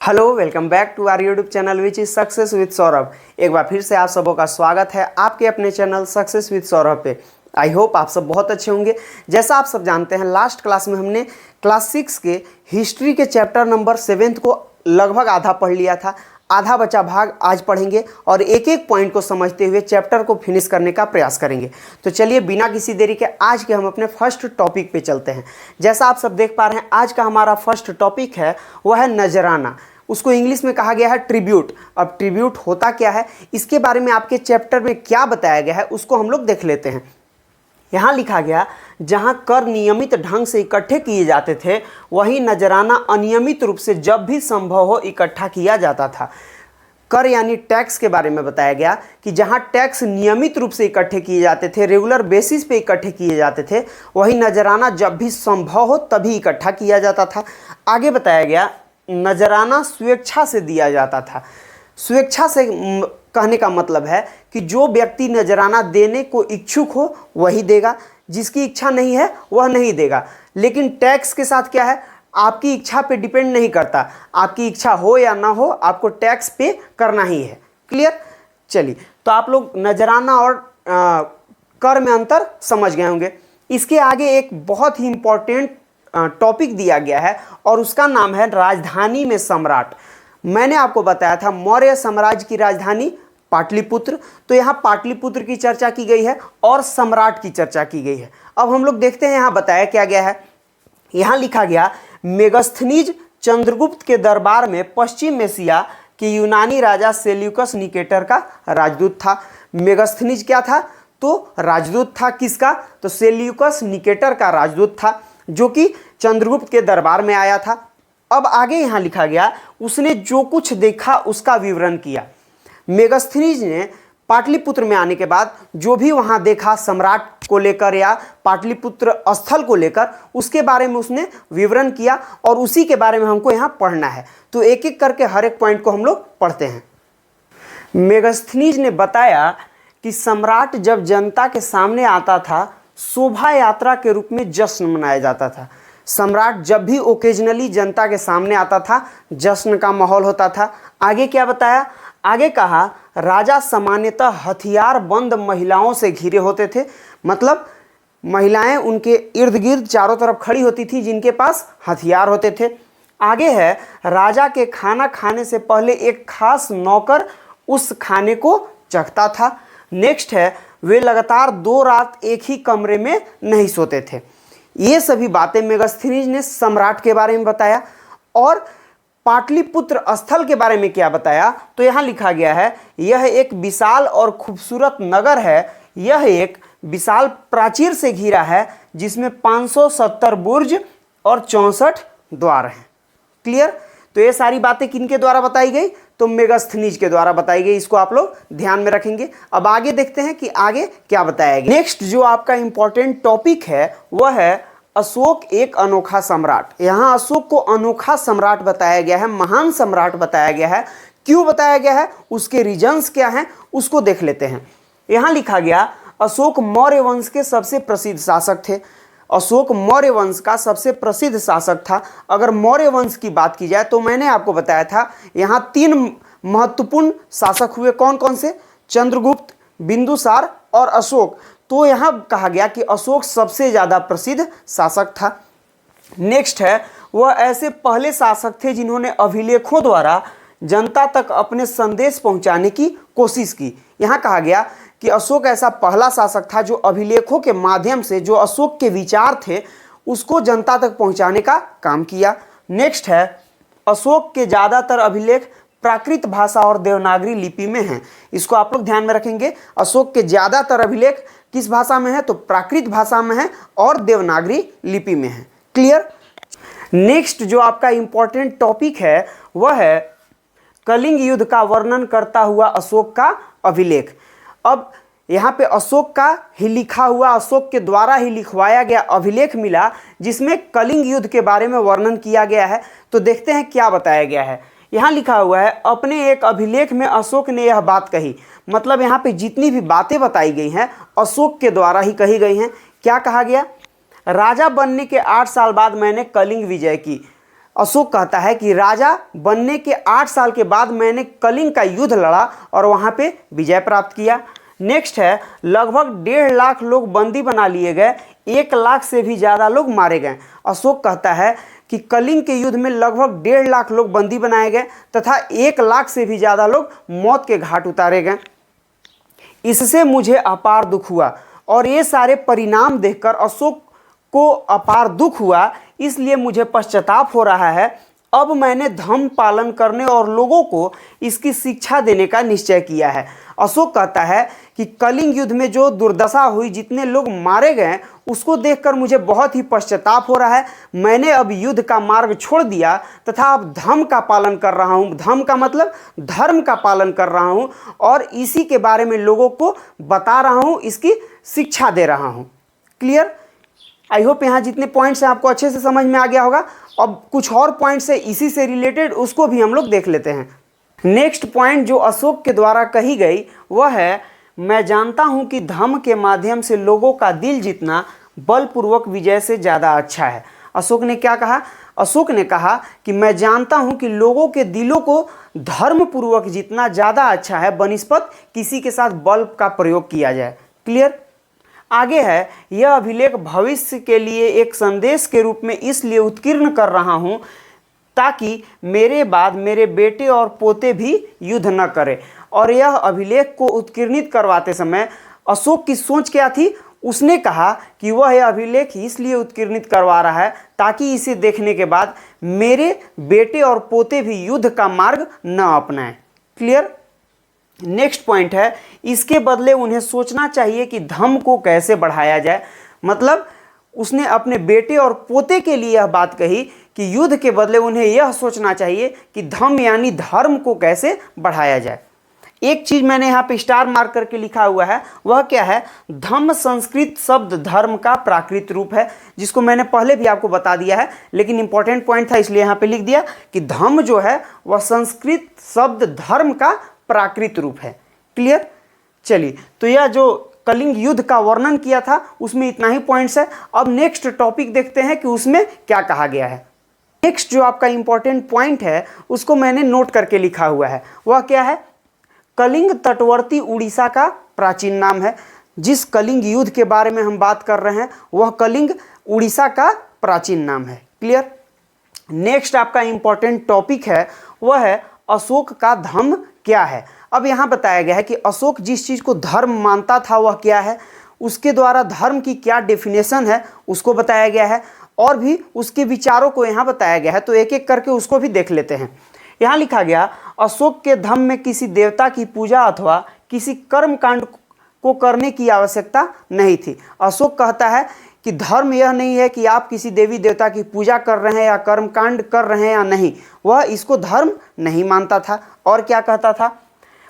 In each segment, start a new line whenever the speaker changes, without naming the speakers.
Hello welcome back to our YouTube channel which is success with Saurabh. एक बार फिर से आप सबों का स्वागत है आपके अपने चैनल सक्सेस विद सौरभ पे। आई होप आप सब बहुत अच्छे होंगे। जैसा आप सब जानते हैं, लास्ट क्लास में हमने क्लास 6 के हिस्ट्री के चैप्टर नंबर 7 को लगभग आधा पढ़ लिया था। आधा बचा भाग आज पढ़ेंगे और एक एक पॉइंट को समझते हुए चैप्टर को फिनिश करने का प्रयास करेंगे। तो चलिए बिना किसी देरी के आज के हम अपने फर्स्ट टॉपिक पे चलते हैं। जैसा आप सब देख पा रहे हैं, आज का हमारा फर्स्ट टॉपिक है वह है नजराना। उसको इंग्लिश में कहा गया है ट्रिब्यूट। अब ट्रिब्यूट होता क्या है, इसके बारे में आपके चैप्टर में क्या बताया गया है उसको हम लोग देख लेते हैं। यहाँ लिखा गया, जहाँ कर नियमित ढंग से इकट्ठे किए जाते थे वहीं नजराना अनियमित रूप से जब भी संभव हो इकट्ठा किया जाता था। कर यानी टैक्स के बारे में बताया गया कि जहाँ टैक्स नियमित रूप से इकट्ठे किए जाते थे, रेगुलर बेसिस पे इकट्ठे किए जाते थे, वहीं नजराना जब भी संभव हो तभी इकट्ठा किया जाता था। आगे बताया गया, नजराना स्वेच्छा से दिया जाता था। स्वेच्छा से कहने का मतलब है कि जो व्यक्ति नजराना देने को इच्छुक हो वही देगा, जिसकी इच्छा नहीं है वह नहीं देगा। लेकिन टैक्स के साथ क्या है, आपकी इच्छा पे डिपेंड नहीं करता, आपकी इच्छा हो या ना हो आपको टैक्स पे करना ही है। क्लियर? चलिए, तो आप लोग नजराना और कर में अंतर समझ गए होंगे। इसके आगे एक बहुत ही इंपॉर्टेंट टॉपिक दिया गया है और उसका नाम है राजधानी में सम्राट। मैंने आपको बताया था मौर्य साम्राज्य की राजधानी पाटलिपुत्र, तो यहाँ पाटलिपुत्र की चर्चा की गई है और सम्राट की चर्चा की गई है। अब हम लोग देखते हैं यहाँ बताया क्या गया है। यहाँ लिखा गया, मेगस्थनीज चंद्रगुप्त के दरबार में पश्चिम एशिया के यूनानी राजा सेल्यूकस निकेटर का राजदूत था। मेगस्थनीज क्या था? तो राजदूत था। किसका? तो सेल्यूकस निकेटर का राजदूत था, जो कि चंद्रगुप्त के दरबार में आया था। अब आगे यहाँ लिखा गया, उसने जो कुछ देखा उसका विवरण किया। मेगस्थनीज ने पाटलिपुत्र में आने के बाद जो भी वहाँ देखा सम्राट को लेकर या पाटलिपुत्र स्थल को लेकर, उसके बारे में उसने विवरण किया और उसी के बारे में हमको यहाँ पढ़ना है। तो एक एक करके हर एक पॉइंट को हम लोग पढ़ते हैं। मेगस्थनीज ने बताया कि सम्राट जब जनता के सामने आता था, शोभा यात्रा के रूप में जश्न मनाया जाता था। सम्राट जब भी ओकेजनली जनता के सामने आता था, जश्न का माहौल होता था। आगे क्या बताया? आगे कहा, राजा सामान्यतः हथियार बंद महिलाओं से घिरे होते थे। मतलब महिलाएं उनके इर्द गिर्द चारों तरफ खड़ी होती थी जिनके पास हथियार होते थे। आगे है, राजा के खाना खाने से पहले एक खास नौकर उस खाने को चखता था। नेक्स्ट है, वे लगातार 2 रात एक ही कमरे में नहीं सोते थे। ये सभी बातें मेगस्थनीज ने सम्राट के बारे में बताया। और पाटलिपुत्र स्थल के बारे में क्या बताया? तो यहाँ लिखा गया है, यह एक विशाल और खूबसूरत नगर है। यह एक विशाल प्राचीर से घिरा है जिसमें 570 बुर्ज और 64 द्वार हैं। क्लियर? तो ये सारी बातें किनके द्वारा बताई गई? तो मेगस्थनीज के द्वारा बताई गई। इसको आप लोग ध्यान में रखेंगे। अब आगे देखते हैं कि आगे क्या बताया गया। नेक्स्ट जो आपका इंपॉर्टेंट टॉपिक है वह है अशोक एक अनोखा सम्राट। यहाँ अशोक को अनोखा सम्राट बताया गया है, महान सम्राट बताया गया है। क्यों बताया गया है, उसके रीजन्स क्या हैं, उसको देख लेते हैं। यहाँ लिखा गया, अशोक मौर्य वंश के सबसे प्रसिद्ध शासक थे। अशोक मौर्य वंश का सबसे प्रसिद्ध शासक था। अगर मौर्य वंश की बात की जाए तो मैंने आपको बताया था यहाँ 3 महत्वपूर्ण शासक हुए। कौन कौन से? चंद्रगुप्त, बिंदुसार और अशोक। तो यहाँ कहा गया कि अशोक सबसे ज़्यादा प्रसिद्ध शासक था। नेक्स्ट है, वह ऐसे पहले शासक थे जिन्होंने अभिलेखों द्वारा जनता तक अपने संदेश पहुँचाने की कोशिश की। यहाँ कहा गया कि अशोक ऐसा पहला शासक था जो अभिलेखों के माध्यम से जो अशोक के विचार थे उसको जनता तक पहुंचाने का काम किया। नेक्स्ट है, अशोक के ज़्यादातर अभिलेख प्राकृत भाषा और देवनागरी लिपि में हैं। इसको आप लोग ध्यान में रखेंगे। अशोक के ज़्यादातर अभिलेख किस भाषा में है? तो प्राकृत भाषा में है और देवनागरी लिपि में है। क्लियर? नेक्स्ट जो आपका इंपॉर्टेंट टॉपिक है वह है कलिंग युद्ध का वर्णन करता हुआ अशोक का अभिलेख। अब यहाँ पे अशोक का ही लिखा हुआ, अशोक के द्वारा ही लिखवाया गया अभिलेख मिला जिसमें कलिंग युद्ध के बारे में वर्णन किया गया है। तो देखते हैं क्या बताया गया है। यहाँ लिखा हुआ है, अपने एक अभिलेख में अशोक ने यह बात कही। मतलब यहाँ पे जितनी भी बातें बताई गई हैं अशोक के द्वारा ही कही गई हैं। क्या कहा गया? राजा बनने के 8 साल बाद मैंने कलिंग विजय की। अशोक कहता है कि राजा बनने के 8 साल के बाद मैंने कलिंग का युद्ध लड़ा और वहाँ पे विजय प्राप्त किया। नेक्स्ट है, लगभग 1.5 लाख लोग बंदी बना लिए गए, 1 लाख से भी ज़्यादा लोग मारे गए। अशोक कहता है कि कलिंग के युद्ध में लगभग 1.5 लाख लोग बंदी बनाए गए तथा 1 लाख से भी ज़्यादा लोग मौत के घाट उतारे गए। इससे मुझे अपार दुख हुआ और ये सारे परिणाम देखकर अशोक को अपार दुख हुआ, इसलिए मुझे पश्चाताप हो रहा है। अब मैंने धर्म पालन करने और लोगों को इसकी शिक्षा देने का निश्चय किया है। अशोक कहता है कि कलिंग युद्ध में जो दुर्दशा हुई, जितने लोग मारे गए, उसको देखकर मुझे बहुत ही पश्चाताप हो रहा है। मैंने अब युद्ध का मार्ग छोड़ दिया तथा अब धर्म का पालन कर रहा हूँ। धर्म का मतलब धर्म का पालन कर रहा हूँ और इसी के बारे में लोगों को बता रहा हूँ, इसकी शिक्षा दे रहा हूँ। क्लियर? आई होप यहाँ जितने पॉइंट्स हैं आपको अच्छे से समझ में आ गया होगा। अब कुछ और पॉइंट्स है इसी से रिलेटेड, उसको भी हम लोग देख लेते हैं। नेक्स्ट पॉइंट जो अशोक के द्वारा कही गई वह है, मैं जानता हूँ कि धर्म के माध्यम से लोगों का दिल जीतना बलपूर्वक विजय से ज़्यादा अच्छा है। अशोक ने क्या कहा? अशोक ने कहा कि मैं जानता हूँ कि लोगों के दिलों को धर्मपूर्वक जीतना ज़्यादा अच्छा है बनिस्पत किसी के साथ बल का प्रयोग किया जाए। क्लियर? आगे है, यह अभिलेख भविष्य के लिए एक संदेश के रूप में इसलिए उत्कीर्ण कर रहा हूं ताकि मेरे बाद मेरे बेटे और पोते भी युद्ध न करें। और यह अभिलेख को उत्कीर्णित करवाते समय अशोक की सोच क्या थी? उसने कहा कि वह यह अभिलेख इसलिए उत्कीर्णित करवा रहा है ताकि इसे देखने के बाद मेरे बेटे और पोते भी युद्ध का मार्ग न अपनाएं। क्लियर? नेक्स्ट पॉइंट है, इसके बदले उन्हें सोचना चाहिए कि धर्म को कैसे बढ़ाया जाए। मतलब उसने अपने बेटे और पोते के लिए यह बात कही कि युद्ध के बदले उन्हें यह सोचना चाहिए कि धर्म यानी धर्म को कैसे बढ़ाया जाए। एक चीज़ मैंने यहाँ पे स्टार मार्क करके लिखा हुआ है, वह क्या है? धम्म संस्कृत शब्द धर्म का प्राकृत रूप है, जिसको मैंने पहले भी आपको बता दिया है, लेकिन इंपॉर्टेंट पॉइंट था इसलिए यहाँ पे लिख दिया कि धम्म जो है वह संस्कृत शब्द धर्म का प्राकृत रूप है। क्लियर? चलिए, तो यह जो कलिंग युद्ध का वर्णन किया था उसमें इतना ही पॉइंट्स है। अब नेक्स्ट टॉपिक देखते हैं कि उसमें क्या कहा गया है। नेक्स्ट जो आपका इंपॉर्टेंट पॉइंट है उसको मैंने नोट करके लिखा हुआ है, वह क्या है? कलिंग तटवर्ती उड़ीसा का प्राचीन नाम है। जिस कलिंग युद्ध के बारे में हम बात कर रहे हैं वह कलिंग उड़ीसा का प्राचीन नाम है। क्लियर? नेक्स्ट आपका इंपॉर्टेंट टॉपिक है वह है अशोक का धर्म क्या है। अब यहाँ बताया गया है कि अशोक जिस चीज़ को धर्म मानता था वह क्या है, उसके द्वारा धर्म की क्या डेफिनेशन है उसको बताया गया है, और भी उसके विचारों को यहाँ बताया गया है। तो एक एक करके उसको भी देख लेते हैं। यहाँ लिखा गया, अशोक के धर्म में किसी देवता की पूजा अथवा किसी कर्म कांड को करने की आवश्यकता नहीं थी। अशोक कहता है कि धर्म यह नहीं है कि आप किसी देवी देवता की पूजा कर रहे हैं या कर्मकांड कर रहे हैं या नहीं, वह इसको धर्म नहीं मानता था। और क्या कहता था?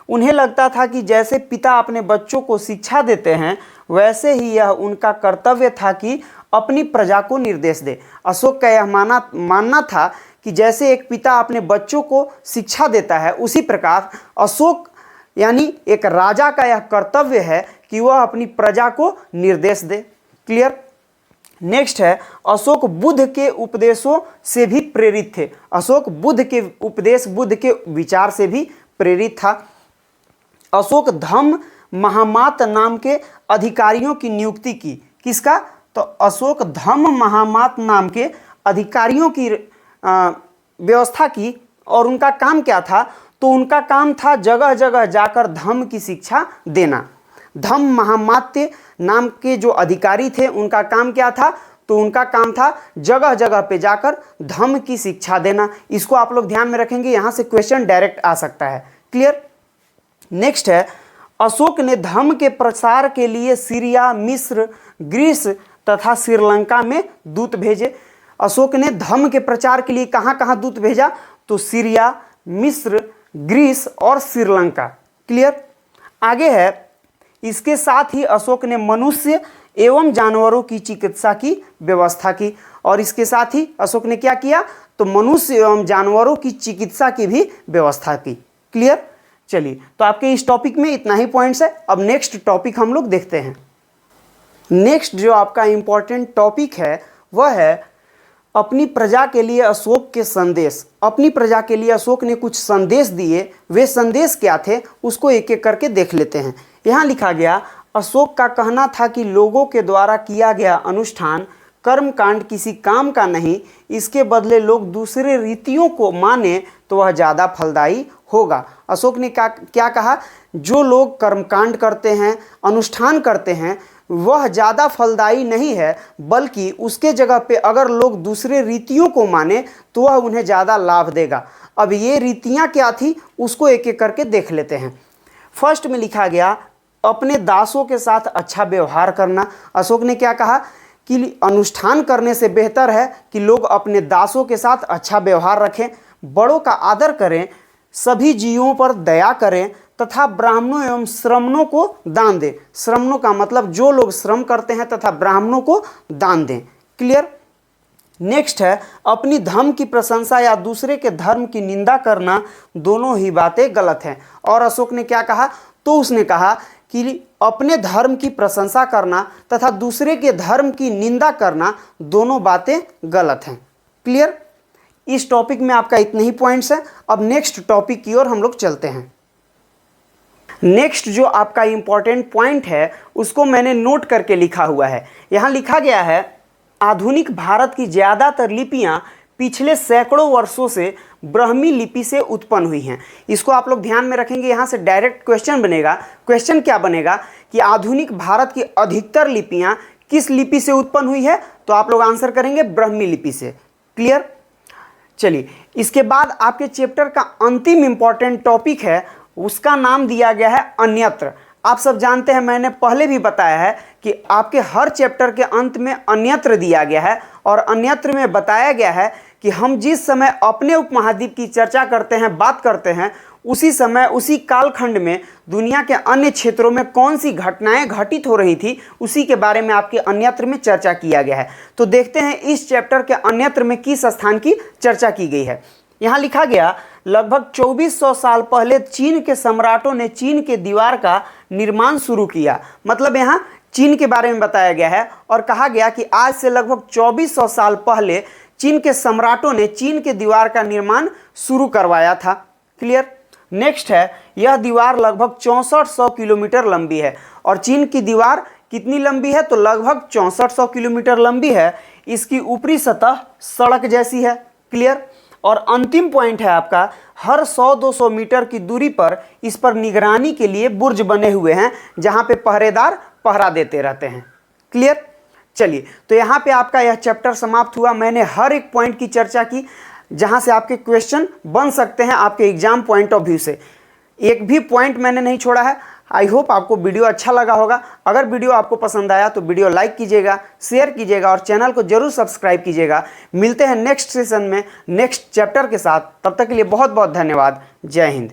उन्हें लगता था कि जैसे पिता अपने बच्चों को शिक्षा देते हैं वैसे ही यह उनका कर्तव्य था कि अपनी प्रजा को निर्देश दे। अशोक का यह मानना था कि जैसे एक पिता अपने बच्चों को शिक्षा देता है, उसी प्रकार अशोक यानी एक राजा का यह कर्तव्य है कि वह अपनी प्रजा को निर्देश दे। क्लियर? नेक्स्ट है, अशोक बुद्ध के उपदेशों से भी प्रेरित थे। अशोक बुद्ध के उपदेश, बुद्ध के विचार से भी प्रेरित था। अशोक धम्म महामात नाम के अधिकारियों की नियुक्ति की। किसका? तो अशोक धम्म महामात नाम के अधिकारियों की व्यवस्था की। और उनका काम क्या था? तो उनका काम था जगह जगह जाकर धम्म की शिक्षा देना। धम्म महामात्य नाम के जो अधिकारी थे उनका काम क्या था? तो उनका काम था जगह जगह पे जाकर धम्म की शिक्षा देना। इसको आप लोग ध्यान में रखेंगे, यहाँ से क्वेश्चन डायरेक्ट आ सकता है। क्लियर? नेक्स्ट है, अशोक ने धर्म के प्रसार के लिए सीरिया, मिस्र, ग्रीस तथा श्रीलंका में दूत भेजे। अशोक ने धर्म के प्रचार के लिए कहाँ कहाँ दूत भेजा? तो सीरिया, मिस्र, ग्रीस और श्रीलंका। क्लियर? आगे है, इसके साथ ही अशोक ने मनुष्य एवं जानवरों की चिकित्सा की व्यवस्था की। और इसके साथ ही अशोक ने क्या किया? तो मनुष्य एवं जानवरों की चिकित्सा की भी व्यवस्था की। क्लियर? चलिए, तो आपके इस टॉपिक में इतना ही पॉइंट्स है। अब नेक्स्ट टॉपिक हम लोग देखते हैं। नेक्स्ट जो आपका इंपॉर्टेंट टॉपिक है वह है अपनी प्रजा के लिए अशोक के संदेश, अपनी प्रजा के लिए अशोक ने कुछ संदेश दिए। वे संदेश क्या थे उसको एक एक करके देख लेते हैं। यहाँ लिखा गया, अशोक का कहना था कि लोगों के द्वारा किया गया अनुष्ठान कर्मकांड किसी काम का नहीं, इसके बदले लोग दूसरे रीतियों को माने तो वह ज़्यादा फलदायी होगा। अशोक ने क्या कहा, जो लोग कर्मकांड करते हैं, अनुष्ठान करते हैं, वह ज़्यादा फलदायी नहीं है, बल्कि उसके जगह पे अगर लोग दूसरे रीतियों को माने तो वह उन्हें ज़्यादा लाभ देगा। अब ये रीतियाँ क्या थी उसको एक एक करके देख लेते हैं। फर्स्ट में लिखा गया, अपने दासों के साथ अच्छा व्यवहार करना। अशोक ने क्या कहा कि अनुष्ठान करने से बेहतर है कि लोग अपने दासों के साथ अच्छा व्यवहार रखें, बड़ों का आदर करें, सभी जीवों पर दया करें तथा ब्राह्मणों एवं श्रमणों को दान दें। श्रमणों का मतलब जो लोग श्रम करते हैं तथा ब्राह्मणों को दान दें। क्लियर। नेक्स्ट है, अपनी धर्म की प्रशंसा या दूसरे के धर्म की निंदा करना, दोनों ही बातें गलत हैं। और अशोक ने क्या कहा, तो उसने कहा कि अपने धर्म की प्रशंसा करना तथा दूसरे के धर्म की निंदा करना, दोनों बातें गलत हैं। क्लियर। इस टॉपिक में आपका इतने ही पॉइंट्स हैं। अब नेक्स्ट टॉपिक की ओर हम लोग चलते हैं। नेक्स्ट जो आपका इंपॉर्टेंट पॉइंट है उसको मैंने नोट करके लिखा हुआ है। यहाँ लिखा गया है, आधुनिक भारत की ज़्यादातर लिपियाँ पिछले सैकड़ों वर्षों से ब्राह्मी लिपि से उत्पन्न हुई हैं। इसको आप लोग ध्यान में रखेंगे, यहाँ से डायरेक्ट क्वेश्चन बनेगा। क्वेश्चन क्या बनेगा कि आधुनिक भारत की अधिकतर लिपियाँ किस लिपि से उत्पन्न हुई है, तो आप लोग आंसर करेंगे ब्राह्मी लिपि से। क्लियर। चलिए, इसके बाद आपके चैप्टर का अंतिम इंपॉर्टेंट टॉपिक है, उसका नाम दिया गया है अन्यत्र। आप सब जानते हैं, मैंने पहले भी बताया है कि आपके हर चैप्टर के अंत में अन्यत्र दिया गया है, और अन्यत्र में बताया गया है कि हम जिस समय अपने उपमहाद्वीप की चर्चा करते हैं, बात करते हैं, उसी समय उसी कालखंड में दुनिया के अन्य क्षेत्रों में कौन सी घटनाएं घटित हो रही थी, उसी के बारे में आपके अन्यत्र में चर्चा किया गया है। तो देखते हैं इस चैप्टर के अन्यत्र में किस स्थान की चर्चा की गई है। यहाँ लिखा गया, लगभग 2400 साल पहले चीन के सम्राटों ने चीन के दीवार का निर्माण शुरू किया। मतलब यहाँ चीन के बारे में बताया गया है और कहा गया कि आज से लगभग 2400 साल पहले चीन के सम्राटों ने चीन के दीवार का निर्माण शुरू करवाया था। क्लियर। नेक्स्ट है, यह दीवार लगभग 6400 किलोमीटर लंबी है। और चीन की दीवार कितनी लंबी है, तो लगभग 6400 किलोमीटर लंबी है। इसकी ऊपरी सतह सड़क जैसी है। क्लियर। और अंतिम पॉइंट है आपका, हर 100-200 मीटर की दूरी पर इस पर निगरानी के लिए बुर्ज बने हुए हैं, जहां पे पहरेदार पहरा देते रहते हैं। क्लियर। चलिए, तो यहाँ पे आपका यह चैप्टर समाप्त हुआ। मैंने हर एक पॉइंट की चर्चा की जहां से आपके क्वेश्चन बन सकते हैं आपके एग्जाम पॉइंट ऑफ व्यू से। एक भी पॉइंट मैंने नहीं छोड़ा है। आई होप आपको वीडियो अच्छा लगा होगा। अगर वीडियो आपको पसंद आया तो वीडियो लाइक कीजिएगा, शेयर कीजिएगा और चैनल को जरूर सब्सक्राइब कीजिएगा। मिलते हैं नेक्स्ट सेशन में नेक्स्ट चैप्टर के साथ। तब तक के लिए बहुत बहुत धन्यवाद। जय हिंद।